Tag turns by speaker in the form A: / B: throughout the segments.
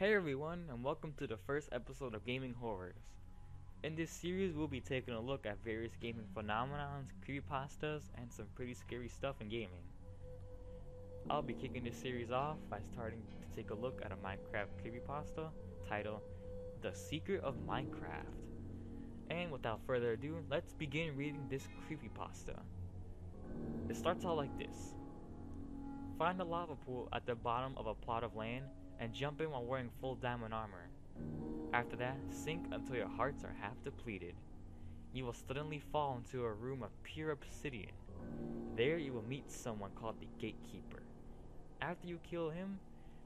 A: Hey everyone, and welcome to the first episode of Gaming Horrors. In this series, we'll be taking a look at various gaming phenomenons, creepypastas, and some pretty scary stuff in gaming. I'll be kicking this series off by starting to take a look at a Minecraft creepypasta titled The Secret of Minecraft. And without further ado, let's begin reading this creepypasta. It starts out like this. Find a lava pool at the bottom of a plot of land and jump in while wearing full diamond armor. After that, sink until your hearts are half depleted. You will suddenly fall into a room of pure obsidian. There you will meet someone called the Gatekeeper. After you kill him,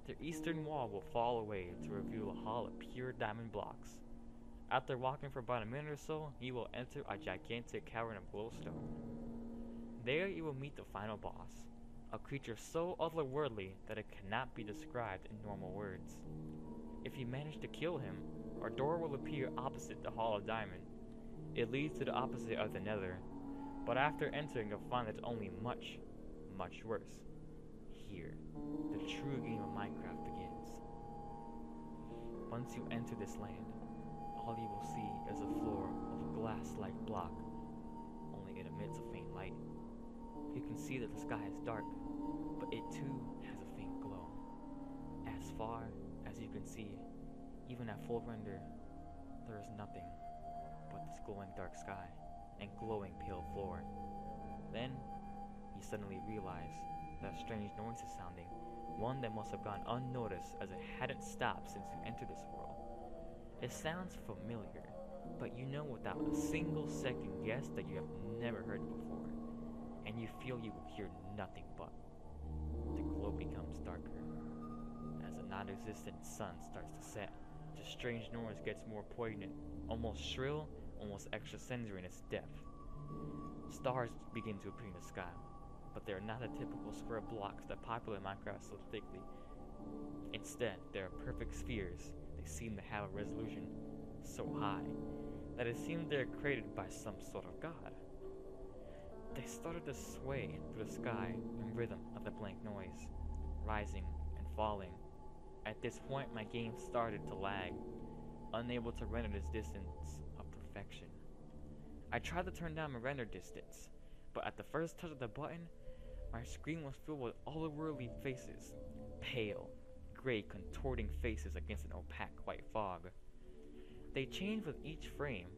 A: the eastern wall will fall away to reveal a hall of pure diamond blocks. After walking for about a minute or so, you will enter a gigantic cavern of glowstone. There you will meet the final boss, a creature so otherworldly that it cannot be described in normal words. If you manage to kill him, a door will appear opposite the Hall of Diamond. It leads to the opposite of the Nether, but after entering you'll find it's only much, much worse. Here, the true game of Minecraft begins. Once you enter this land, all you will see is a floor of a glass-like block, only it emits a faint light. You can see that the sky is dark, but it too has a faint glow. As far as you can see, even at full render, there is nothing but this glowing dark sky and glowing pale floor. Then, you suddenly realize that a strange noise is sounding, one that must have gone unnoticed as it hadn't stopped since you entered this world. It sounds familiar, but you know without a single second guess that you have never heard it before, and you feel you will hear nothing but. The glow becomes darker. As the non-existent sun starts to set, the strange noise gets more poignant, almost shrill, almost extrasensory in its depth. Stars begin to appear in the sky, but they are not the typical square blocks that populate Minecraft so thickly. Instead, they are perfect spheres. They seem to have a resolution so high that it seems they are created by some sort of god. They started to sway through the sky in rhythm of the blank noise, rising and falling. At this point, my game started to lag, unable to render this distance of perfection. I tried to turn down my render distance, but at the first touch of the button, my screen was filled with otherworldly faces, pale, gray, contorting faces against an opaque white fog. They changed with each frame,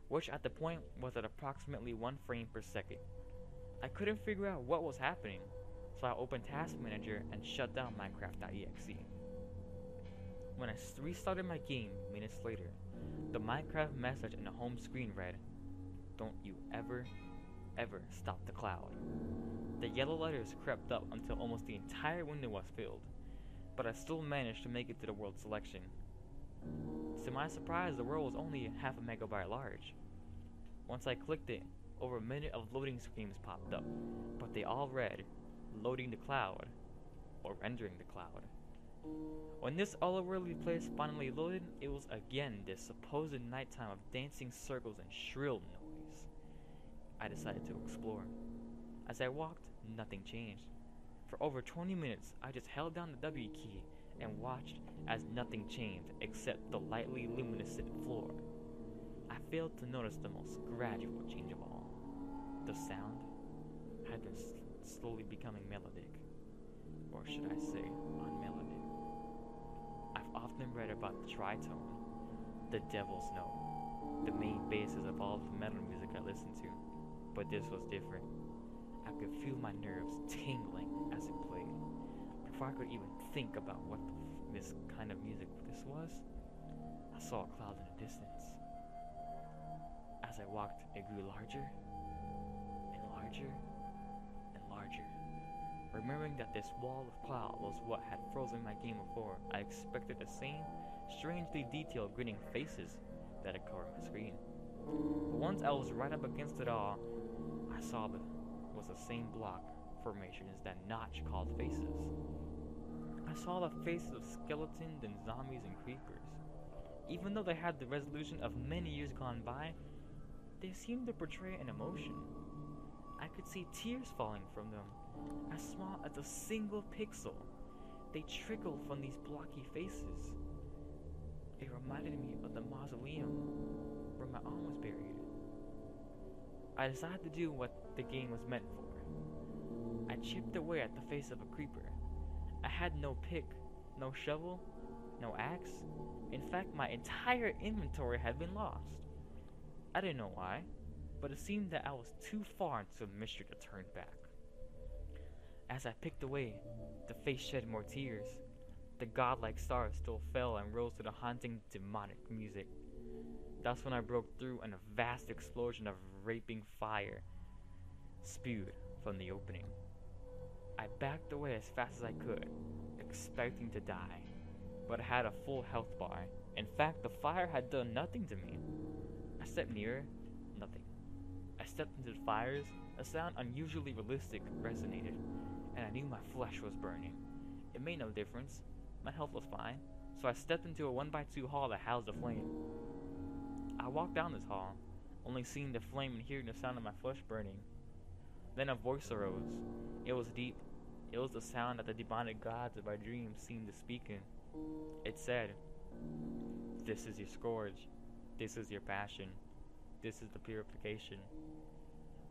A: which at the point was at approximately 1 frame per second. I couldn't figure out what was happening, so I opened Task Manager and shut down Minecraft.exe. When I restarted my game minutes later, the Minecraft message in the home screen read, "Don't you ever stop the cloud." The yellow letters crept up until almost the entire window was filled, but I still managed to make it to the world selection. To my surprise, the world was only half a megabyte large. Once I clicked it, over a minute of loading screens popped up, but they all read, "Loading the cloud," or "Rendering the cloud." When this otherworldly place finally loaded, it was again this supposed nighttime of dancing circles and shrill noise. I decided to explore. As I walked, nothing changed. For over 20 minutes, I just held down the W key and watched as nothing changed except the lightly luminescent floor. I failed to notice the most gradual change of all. The sound had been slowly becoming melodic, or should I say, unmelodic. I've often read about the tritone, the devil's note, the main basis of all the metal music I listen to, but this was different. I could feel my nerves tingling as it played. Before I could even think about what this kind of music this was, I saw a cloud in the distance. As I walked, it grew larger and larger and larger. Remembering that this wall of cloud was what had frozen my game before, I expected the same strangely detailed grinning faces that had covered my screen. But once I was right up against it all, I saw was the same block formation as that notch called faces. I saw the faces of skeletons and zombies and creepers. Even though they had the resolution of many years gone by, they seemed to portray an emotion. I could see tears falling from them, as small as a single pixel. They trickled from these blocky faces. reminded me of the mausoleum where my aunt was buried. I decided to do what the game was meant for. I chipped away at the face of a creeper. I had no pick, no shovel, no axe. In fact, my entire inventory had been lost. I didn't know why, but it seemed that I was too far into the mystery to turn back. As I picked away, the face shed more tears. The godlike stars still fell and rose to the haunting, demonic music. That's when I broke through and a vast explosion of raping fire spewed from the opening. I backed away as fast as I could, expecting to die, but I had a full health bar. In fact, the fire had done nothing to me. I stepped nearer, nothing. I stepped into the fires, a sound unusually realistic resonated, and I knew my flesh was burning. It made no difference. My health was fine, so I stepped into a 1x2 hall that housed a flame. I walked down this hall, only seeing the flame and hearing the sound of my flesh burning. Then a voice arose. It was deep. It was the sound that the demonic gods of our dreams seemed to speak in. It said, "This is your scourge. This is your passion. This is the purification."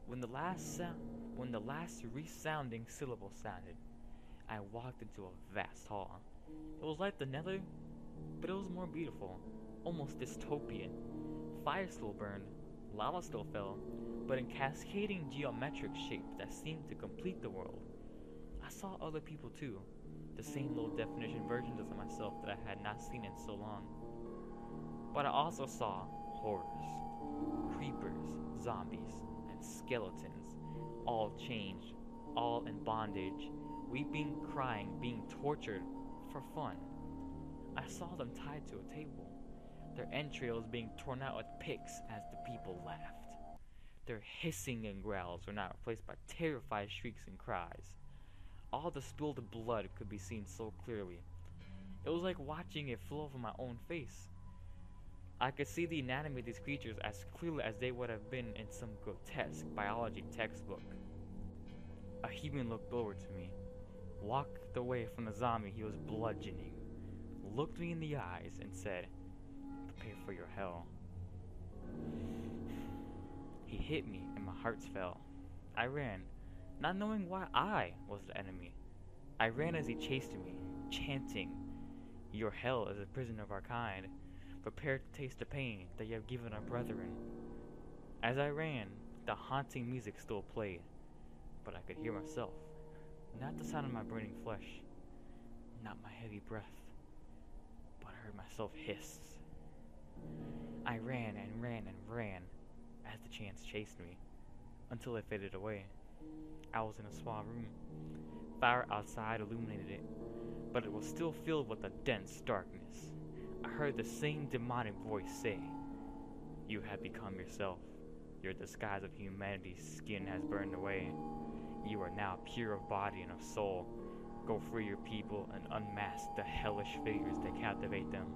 A: When the last resounding syllable sounded, I walked into a vast hall. It was like the Nether, but it was more beautiful, almost dystopian. Fire still burned, lava still fell, but in cascading geometric shapes that seemed to complete the world. I saw other people too, the same low definition versions of myself that I had not seen in so long. But I also saw horrors, creepers, zombies, and skeletons, all changed, all in bondage, weeping, crying, being tortured for fun. I saw them tied to a table, their entrails being torn out with picks as the people laughed. Their hissing and growls were now replaced by terrified shrieks and cries. All the spilled blood could be seen so clearly. It was like watching it flow from my own face. I could see the anatomy of these creatures as clearly as they would have been in some grotesque biology textbook. A human looked over to me, walked away from the zombie he was bludgeoning, looked me in the eyes and said, "Prepare for your hell." He hit me and my heart fell. I ran, not knowing why I was the enemy. I ran as he chased me, chanting, "Your hell is a prison of our kind. Prepare to taste the pain that you have given our brethren." As I ran, the haunting music still played, but I could hear myself, not the sound of my burning flesh, not my heavy breath, but I heard myself hiss. I ran and ran and ran as the chants chased me, until it faded away. I was in a small room. Fire outside illuminated it, but it was still filled with a dense darkness. I heard the same demonic voice say, "You have become yourself. Your disguise of humanity's skin has burned away. You are now pure of body and of soul. Go free your people and unmask the hellish figures that captivate them."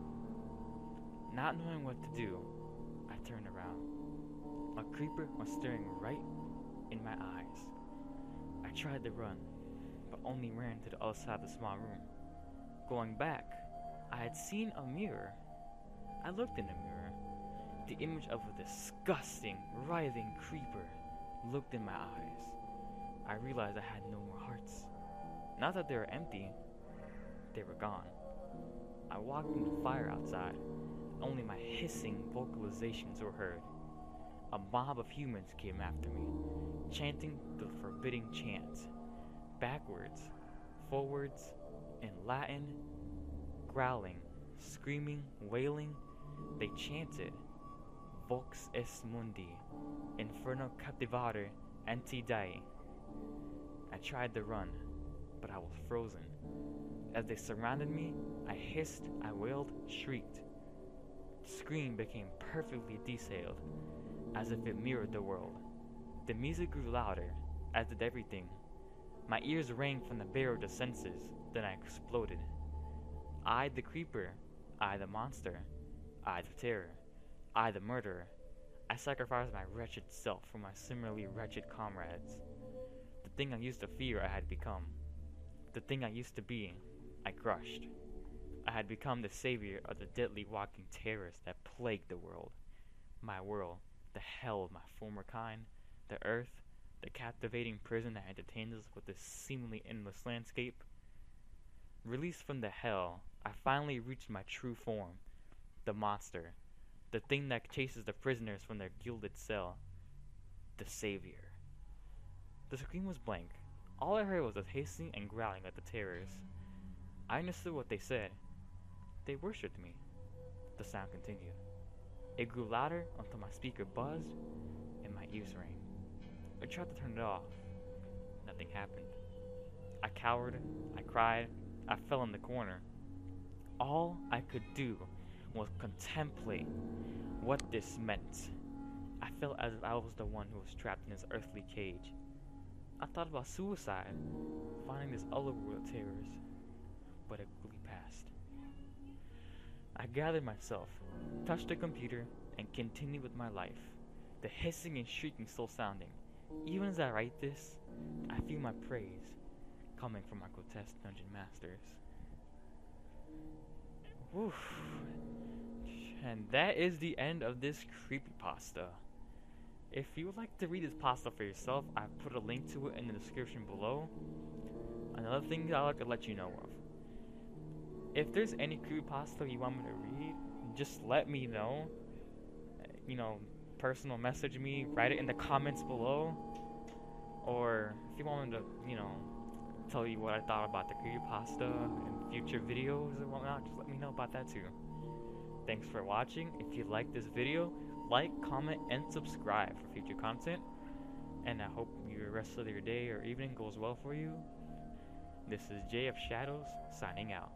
A: Not knowing what to do, I turned around. A creeper was staring right in my eyes. I tried to run, but only ran to the other side of the small room. Going back, I had seen a mirror. I looked in the mirror. The image of a disgusting, writhing creeper looked in my eyes. I realized I had no more hearts. Not that they were empty, they were gone. I walked in the fire outside. Only my hissing vocalizations were heard. A mob of humans came after me, chanting the forbidding chant. Backwards, forwards, in Latin, growling, screaming, wailing, they chanted, "Vox est mundi, inferno captivare anti Dei." I tried to run, but I was frozen. As they surrounded me, I hissed, I wailed, shrieked. The scream became perfectly detailed, as if it mirrored the world. The music grew louder, as did everything. My ears rang from the barrier of the senses, then I exploded. I, the creeper, I, the monster, I, the terror, I, the murderer. I sacrificed my wretched self for my similarly wretched comrades. The thing I used to fear I had become. The thing I used to be, I crushed. I had become the savior of the deadly walking terrors that plagued the world. My world, the hell of my former kind, the earth, the captivating prison that entertains us with this seemingly endless landscape. Released from the hell, I finally reached my true form, the monster, the thing that chases the prisoners from their gilded cell, the savior. The screen was blank. All I heard was the hissing and growling of the terrors. I understood what they said. They worshipped me. The sound continued. It grew louder until my speaker buzzed and my ears rang. I tried to turn it off. Nothing happened. I cowered, I cried, I fell in the corner. All I could do was contemplate what this meant. I felt as if I was the one who was trapped in this earthly cage. I thought about suicide, finding this other world of terrors, but it quickly passed. I gathered myself, touched the computer, and continued with my life, the hissing and shrieking still sounding. Even as I write this, I feel my praise coming from my grotesque dungeon masters. Woof. And that is the end of this creepypasta. If you would like to read this pasta for yourself, I've put a link to it in the description below. Another thing I'd like to let you know of. If there's any creepypasta you want me to read, just let me know. Personal message me, write it in the comments below. Or if you want me to, tell you what I thought about the creepypasta in future videos or whatnot, just let me know about that too. Thanks for watching. If you like this video, like, comment, and subscribe for future content. And I hope your rest of your day or evening goes well for you. This is jayofshadows signing out.